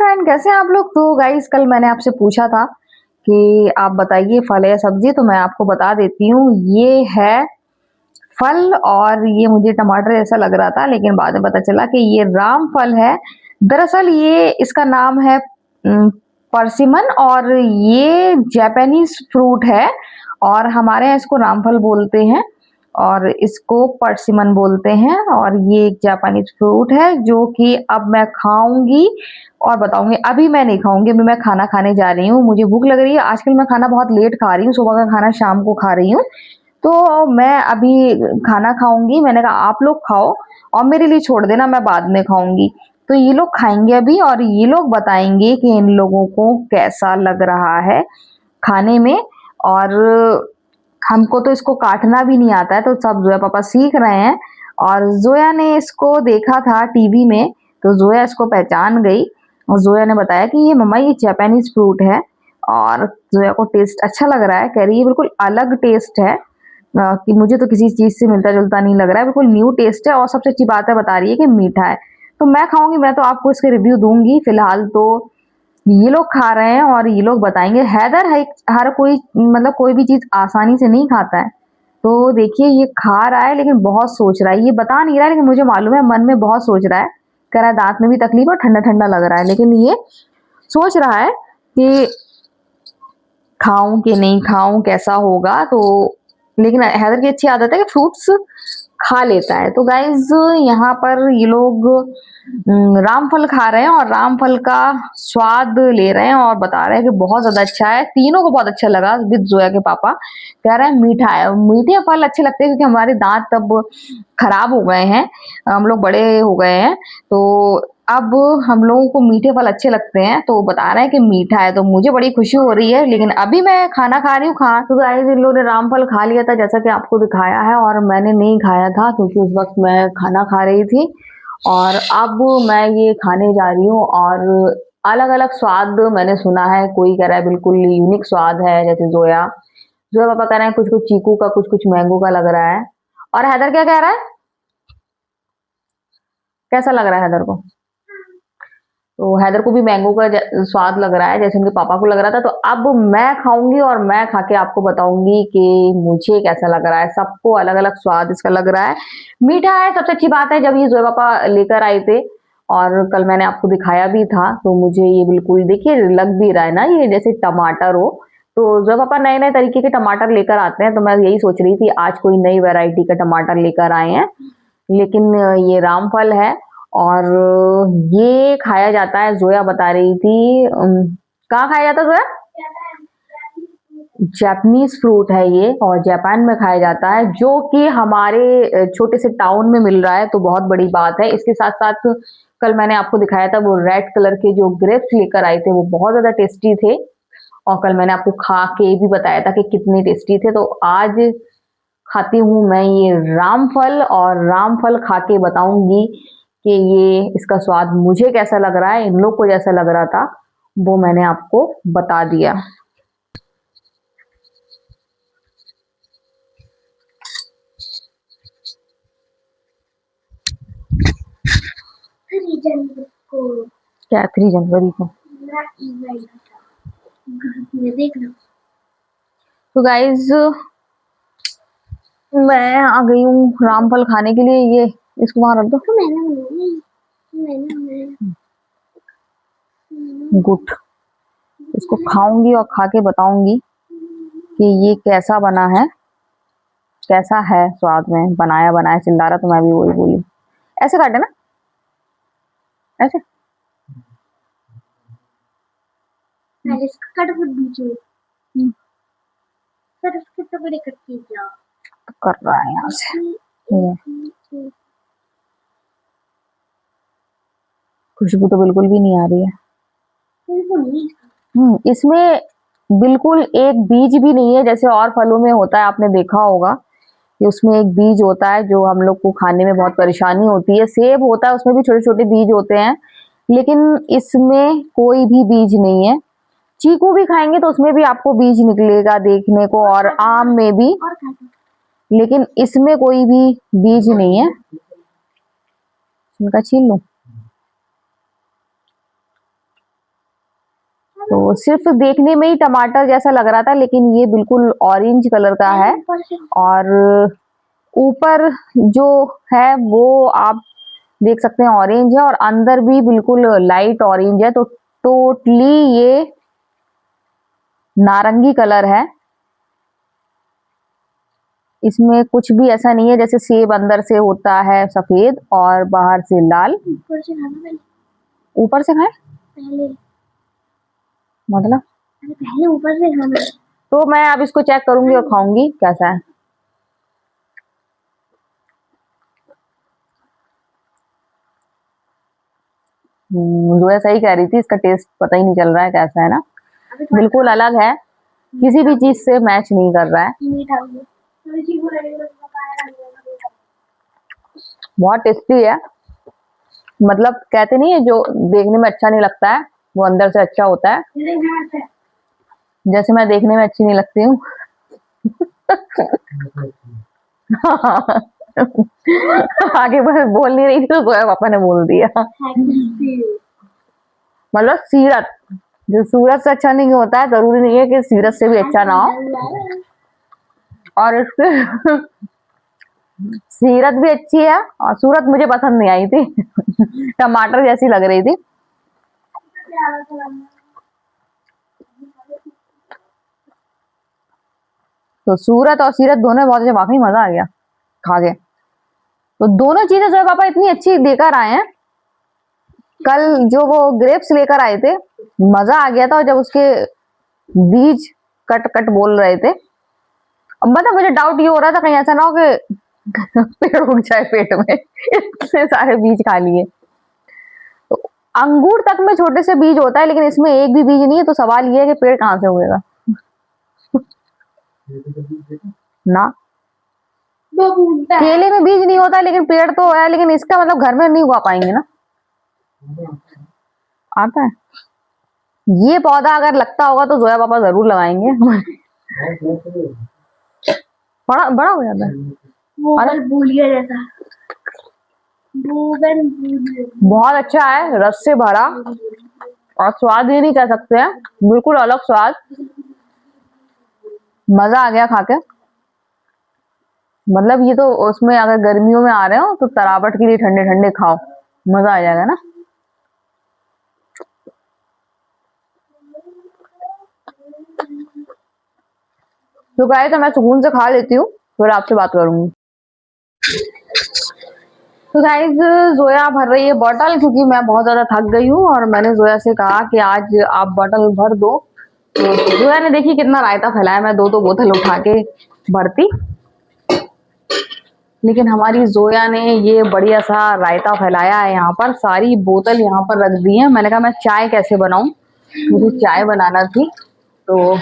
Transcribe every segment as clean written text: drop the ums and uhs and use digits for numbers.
Friend, कैसे हैं आप लोग। तो गाइस, कल मैंने आपसे पूछा था कि आप बताइए फल या सब्जी, तो मैं आपको बता देती हूँ। ये है फल और ये मुझे टमाटर ऐसा लग रहा था, लेकिन बाद में पता चला कि ये राम फल है। दरअसल ये इसका नाम है परसिमन, और ये जापानीज फ्रूट है और हमारे यहाँ इसको रामफल बोलते हैं और इसको परसिमन बोलते हैं। और ये एक जापानीज फ्रूट है जो कि अब मैं खाऊंगी और बताऊंगी। अभी मैं नहीं खाऊंगी, अभी मैं खाना खाने जा रही हूँ। मुझे भूख लग रही है। आजकल मैं खाना बहुत लेट खा रही हूँ, सुबह का खाना शाम को खा रही हूँ। तो मैं अभी खाना खाऊंगी। मैंने कहा आप लोग खाओ और मेरे लिए छोड़ देना, मैं बाद में खाऊंगी। तो ये लोग खाएंगे अभी और ये लोग बताएंगे कि इन लोगों को कैसा लग रहा है खाने में। और हमको तो इसको काटना भी नहीं आता है, तो सब जोया पापा सीख रहे हैं। और जोया ने इसको देखा था टीवी में, तो जोया इसको पहचान गई और जोया ने बताया कि ये मम्मा, ये जापानीज फ्रूट है। और जोया को टेस्ट अच्छा लग रहा है, कह रही है बिल्कुल अलग टेस्ट है। कि मुझे तो किसी चीज से मिलता जुलता नहीं लग रहा है, बिल्कुल न्यू टेस्ट है। और सबसे अच्छी बात है, बता रही है कि मीठा है। तो मैं खाऊंगी, मैं तो आपको इसके रिव्यू दूंगी। फिलहाल तो ये लोग खा रहे हैं और ये लोग बताएंगे। हैदर है, हर कोई मतलब कोई भी चीज आसानी से नहीं खाता है। तो देखिए, ये खा रहा है लेकिन बहुत सोच रहा है। ये बता नहीं रहा है, लेकिन मुझे मालूम है मन में बहुत सोच रहा है। कह रहा है दांत में भी तकलीफ और ठंडा ठंडा लग रहा है, लेकिन ये सोच रहा है कि खाऊं कि नहीं खाऊं, कैसा होगा। तो लेकिन हैदर की अच्छी आदत है कि फ्रूट्स खा लेता है। तो गाइज, यहाँ पर ये लोग रामफल खा रहे हैं और रामफल का स्वाद ले रहे हैं और बता रहे हैं कि बहुत ज्यादा अच्छा है। तीनों को बहुत अच्छा लगा, विद जोया के पापा कह रहे हैं मीठा है। मीठे फल अच्छे लगते हैं क्योंकि हमारे दांत अब खराब हो गए हैं, हम लोग बड़े हो गए हैं। तो अब हम लोगों को मीठे फल अच्छे लगते हैं, तो बता रहे हैं कि मीठा है। तो मुझे बड़ी खुशी हो रही है, लेकिन अभी मैं खाना खा रही हूँ। तो गाइस, इन लोगों ने रामफल खा लिया था जैसा कि आपको दिखाया है, और मैंने नहीं खाया था क्योंकि उस वक्त मैं खाना खा रही थी। और अब मैं ये खाने जा रही हूँ। और अलग अलग स्वाद मैंने सुना है, कोई कह रहा है बिल्कुल यूनिक स्वाद है, जैसे जोया जोया पापा कह रहे हैं कुछ कुछ चीकू का, कुछ कुछ मैंगो का लग रहा है। और हैदर क्या कह रहा है, कैसा लग रहा है हैदर को? तो हैदर को भी मैंगो का स्वाद लग रहा है जैसे उनके पापा को लग रहा था। तो अब मैं खाऊंगी और मैं खा के आपको बताऊंगी कि मुझे कैसा लग रहा है। सबको अलग अलग स्वाद इसका लग रहा है। मीठा है, सबसे अच्छी बात है। जब ये जोया पापा लेकर आए थे और कल मैंने आपको दिखाया भी था, तो मुझे ये बिल्कुल देखिए लग भी रहा है ना, ये जैसे टमाटर हो। तो जोया पापा नए नए तरीके के टमाटर लेकर आते हैं, तो मैं यही सोच रही थी आज कोई नई वैरायटी का टमाटर लेकर आए हैं। लेकिन ये रामफल है और ये खाया जाता है। जोया बता रही थी कहाँ खाया जाता है जोया? जापानीज फ्रूट है ये और जापान में खाया जाता है, जो कि हमारे छोटे से टाउन में मिल रहा है, तो बहुत बड़ी बात है। इसके साथ साथ कल मैंने आपको दिखाया था वो रेड कलर के जो ग्रेप्स लेकर आए थे, वो बहुत ज्यादा टेस्टी थे। और कल मैंने आपको खा के भी बताया था कि कितने टेस्टी थे। तो आज खाती हूँ मैं ये रामफल और रामफल खा के बताऊंगी कि ये इसका स्वाद मुझे कैसा लग रहा है। इन लोग को जैसा लग रहा था वो मैंने आपको बता दिया। क्या 3 जनवरी को? तो गाइज, मैं आ गई हूँ रामफल खाने के लिए। ये इसको वहां रख दो। गुड, इसको खाऊंगी और खा के बताऊंगी कि ये कैसा बना है, कैसा है स्वाद में। बनाया बनाया चिल्ला रहा, तो मैं भी वही बोली। ऐसे काटे ना, ऐसे। इसका कट मत दीजिए सर, उसके तो बड़े कट कीजिए। कर रहा है यहाँ से खुशबू तो बिल्कुल भी नहीं आ रही है। इसमें बिल्कुल एक बीज भी नहीं है, जैसे और फलों में होता है, आपने देखा होगा कि उसमें एक बीज होता है जो हम लोग को खाने में बहुत परेशानी होती है। सेब होता है, उसमें भी छोटे छोटे बीज होते हैं, लेकिन इसमें कोई भी बीज नहीं है। चीकू भी खाएंगे तो उसमें भी आपको बीज निकलेगा देखने को, और आम में भी, लेकिन इसमें कोई भी बीज नहीं है। इनका छील लो। तो सिर्फ देखने में ही टमाटर जैसा लग रहा था, लेकिन ये बिल्कुल ऑरेंज कलर का है। और ऊपर जो है वो आप देख सकते हैं ऑरेंज है, और अंदर भी बिल्कुल लाइट ऑरेंज है। तो टोटली ये नारंगी कलर है। इसमें कुछ भी ऐसा नहीं है जैसे सेब अंदर से होता है सफेद और बाहर से लाल। ऊपर से खाना पहले, ऊपर से खाए पहले मतलब पहले ऊपर से खाना। तो मैं अब इसको चेक करूंगी और खाऊंगी कैसा है। जो है सही कह रही थी, इसका टेस्ट पता ही नहीं चल रहा है कैसा है ना, बिल्कुल अलग है, किसी भी चीज से मैच नहीं कर रहा है। बहुत टेस्टी है। मतलब कहते नहीं है जो देखने में अच्छा नहीं लगता है वो अंदर से अच्छा होता है, जैसे मैं देखने में अच्छी नहीं लगती हूँ। आगे बस बोल नहीं रही थी तो जोया पापा ने बोल दिया। मतलब सीरत, जो सूरत से अच्छा नहीं होता है जरूरी नहीं है कि सीरत से भी अच्छा ना हो। और इसके सीरत भी अच्छी है और सूरत मुझे पसंद नहीं आई थी। टमाटर जैसी लग रही थी। तो सूरत और सीरत दोनों बहुत अच्छे, वाकई मजा आ गया खा के। तो दोनों चीजें जो है पापा इतनी अच्छी लेकर आए हैं। कल जो वो ग्रेप्स लेकर आए थे मजा आ गया था, और जब उसके बीज कट कट बोल रहे थे, अब मतलब मुझे डाउट ये हो रहा था कहीं ऐसा ना हो कि पेड़ उग जाए पेट में, इतने सारे बीज खा लिए। तो अंगूर तक में छोटे से बीज होता है, लेकिन इसमें एक भी बीज नहीं है। तो सवाल ये है कि पेड़ कहाँ से उगेगा ना। केले में बीज नहीं होता लेकिन पेड़ तो है, लेकिन इसका मतलब घर में नहीं उगा पाएंगे ना। आता है ये पौधा, अगर लगता होगा तो जोया पापा जरूर लगाएंगे। बड़ा बड़ा हो जाता है। अरे बूलिया जैसा बहुत अच्छा है, रस से भरा, और स्वाद ये नहीं कह सकते हैं, बिल्कुल अलग स्वाद। मजा आ गया खा के। मतलब ये तो उसमें अगर गर्मियों में आ रहे हो तो तरावट के लिए ठंडे ठंडे खाओ, मजा आ जाएगा ना। तो गाइस तो मैं सुकून से खा लेती हूँ, फिर आपसे बात करूंगी। तो गाइस जोया भर रही है बॉटल, क्योंकि मैं बहुत ज्यादा थक गई हूँ और मैंने जोया से कहा कि आज आप बॉटल भर दो। तो जोया ने देखी कितना रायता फैलाया, मैं दो बोतल उठा के भरती, लेकिन हमारी जोया ने ये बढ़िया सा रायता फैलाया है। यहाँ पर सारी बोतल यहाँ पर रख दी है। मैंने कहा मैं चाय कैसे बनाऊं, मुझे चाय बनाना थी। तो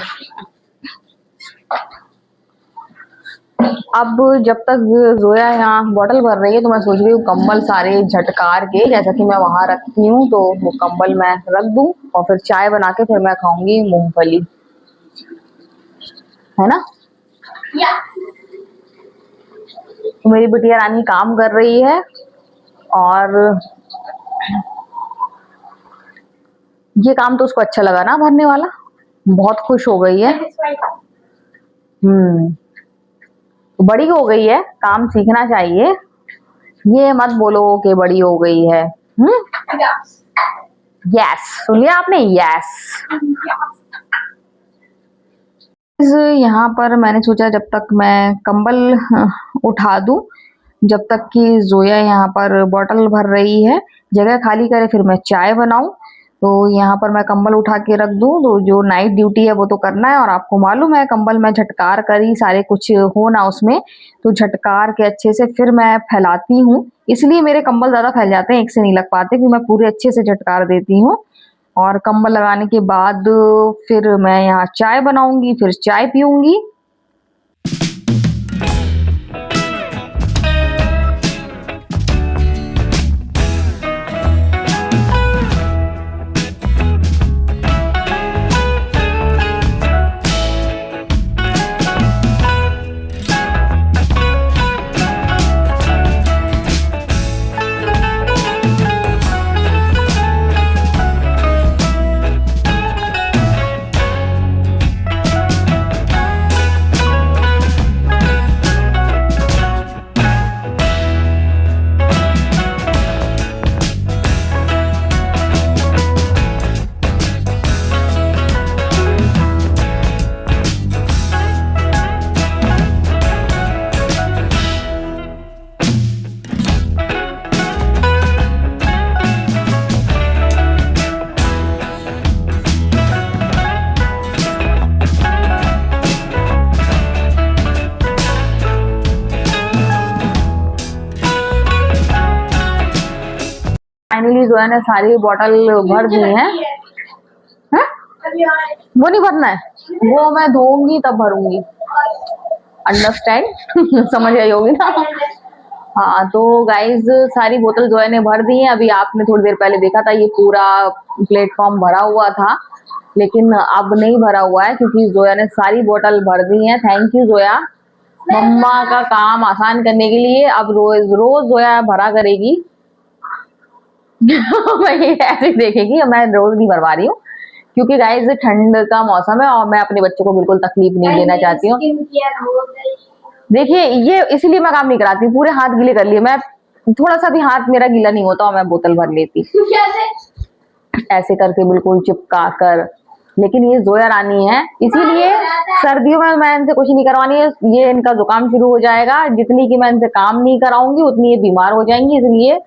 अब जब तक जोया यहाँ बॉटल भर रही है तो मैं सोच रही हूँ कंबल सारे झटकार के, जैसा कि मैं वहां रखती हूँ, तो वो कंबल मैं रख दूं और फिर चाय बना के फिर मैं खाऊंगी मूंगफली, है ना। तो मेरी बिटिया रानी काम कर रही है और ये काम तो उसको अच्छा लगा ना भरने वाला, बहुत खुश हो गई है। बड़ी हो गई है, काम सीखना चाहिए, ये मत बोलो कि बड़ी हो गई है। यस, सुन लिया आपने, यस। यहाँ पर मैंने सोचा जब तक मैं कंबल उठा दूं, जब तक कि जोया यहाँ पर बॉटल भर रही है, जगह खाली करे, फिर मैं चाय बनाऊं। तो यहाँ पर मैं कंबल उठा के रख दूं, तो जो नाइट ड्यूटी है वो तो करना है। और आपको मालूम है कंबल में झटकार करी सारे कुछ हो ना उसमें, तो झटकार के अच्छे से फिर मैं फैलाती हूँ, इसलिए मेरे कंबल ज्यादा फैल जाते हैं, एक से नहीं लग पाते, कि मैं पूरे अच्छे से झटकार देती हूँ। और कंबल लगाने के बाद फिर मैं यहाँ चाय बनाऊंगी, फिर चाय पीऊंगी। जोया ने सारी बोतल भर दी है। हैं? वो नहीं भरना है, वो मैं धोऊंगी तब भरूंगी। अंडरस्टैंड? समझ आई होगी ना। हाँ तो गाइज सारी बोतल जोया ने भर दी है। अभी आपने थोड़ी देर पहले देखा था ये पूरा प्लेटफॉर्म भरा हुआ था, लेकिन अब नहीं भरा हुआ है क्योंकि जोया ने सारी बोतल भर दी है। थैंक यू जोया, मम्मा का काम आसान करने के लिए। अब रोज रोज जोया भरा करेगी। मैं ये ऐसे देखेगी, मैं रोज नहीं भरवा रही हूँ क्योंकि गाइस ठंड का मौसम है और मैं अपने बच्चों को बिल्कुल तकलीफ नहीं देना चाहती हूँ। देखिए ये इसलिए मैं काम नहीं कराती, पूरे हाथ गीले कर लिए। मैं थोड़ा सा भी हाथ मेरा गीला नहीं होता और मैं बोतल भर लेती ऐसे करके बिल्कुल चिपका कर। लेकिन ये जोया रानी है, इसीलिए सर्दियों में मैं इनसे कुछ नहीं करवानी है। ये इनका जुकाम शुरू हो जाएगा, जितनी की मैं इनसे काम नहीं कराऊंगी उतनी ये बीमार हो जाएंगी, इसलिए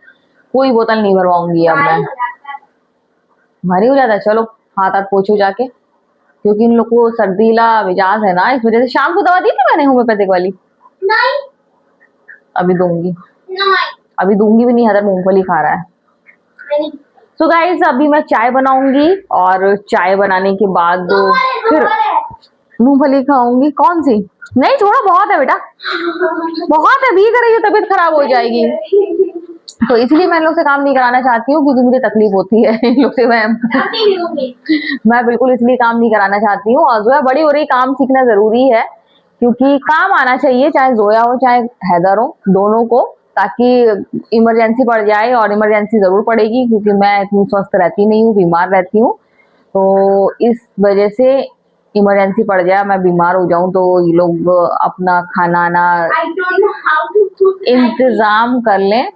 कोई बोतल नहीं भरवाऊंगी अब मैं। भारी हो जाता है, चलो हाथ हाथ पोछो जाके, क्योंकि इन लोग को सर्दीला मिजाज है ना, इस वजह से। शाम को दवा दी थी मैंने होम्योपैथिक वाली? नहीं। अभी दूंगी। नहीं। अभी दूंगी भी नहीं, हदर मूंगफली खा रहा है। तो गाइस अभी मैं चाय बनाऊंगी और चाय बनाने के बाद फिर मूंगफली खाऊंगी। कौन सी? नहीं थोड़ा बहुत है बेटा, बहुत है, भीग रही है, तबीयत खराब हो जाएगी। तो इसलिए मैं इन लोग से काम नहीं कराना चाहती हूँ क्योंकि मुझे तकलीफ होती है इन लोग से। मैं बिल्कुल इसलिए काम नहीं कराना चाहती हूँ। और जोया बड़ी हो रही, काम सीखना जरूरी है क्योंकि काम आना चाहिए, चाहे जोया हो चाहे हैदर हो, दोनों को, ताकि इमरजेंसी पड़ जाए, और इमरजेंसी जरूर पड़ेगी क्योंकि मैं इतनी स्वस्थ रहती नहीं हूँ, बीमार रहती हूँ। तो इस वजह से इमरजेंसी पड़ जाए, मैं बीमार हो जाऊं, तो ये लोग अपना खाना ना इंतजाम कर लें।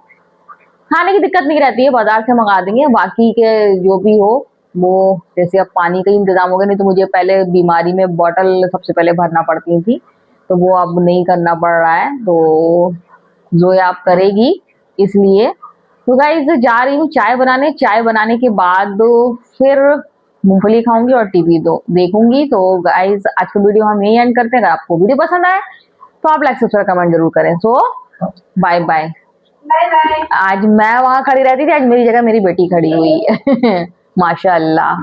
खाने की दिक्कत नहीं रहती है, बाजार से मंगा देंगे। बाकी के जो भी हो वो, जैसे अब पानी का इंतजाम हो गया, नहीं तो मुझे पहले बीमारी में बोतल सबसे पहले भरना पड़ती थी, तो वो अब नहीं करना पड़ रहा है। तो जोया आप करेगी इसलिए। तो गाइस जा रही हूँ चाय बनाने। चाय बनाने के बाद फिर मूंगफली खाऊंगी और टीवी देखूंगी। तो गाइस आज का वीडियो हम यही एंड करते हैं। अगर आपको वीडियो पसंद आए तो आप लाइक सब्सक्राइब कमेंट जरूर करें। सो बाय बाय। आज मैं वहां खड़ी रहती थी, आज मेरी जगह मेरी बेटी खड़ी हुई है माशाल्लाह।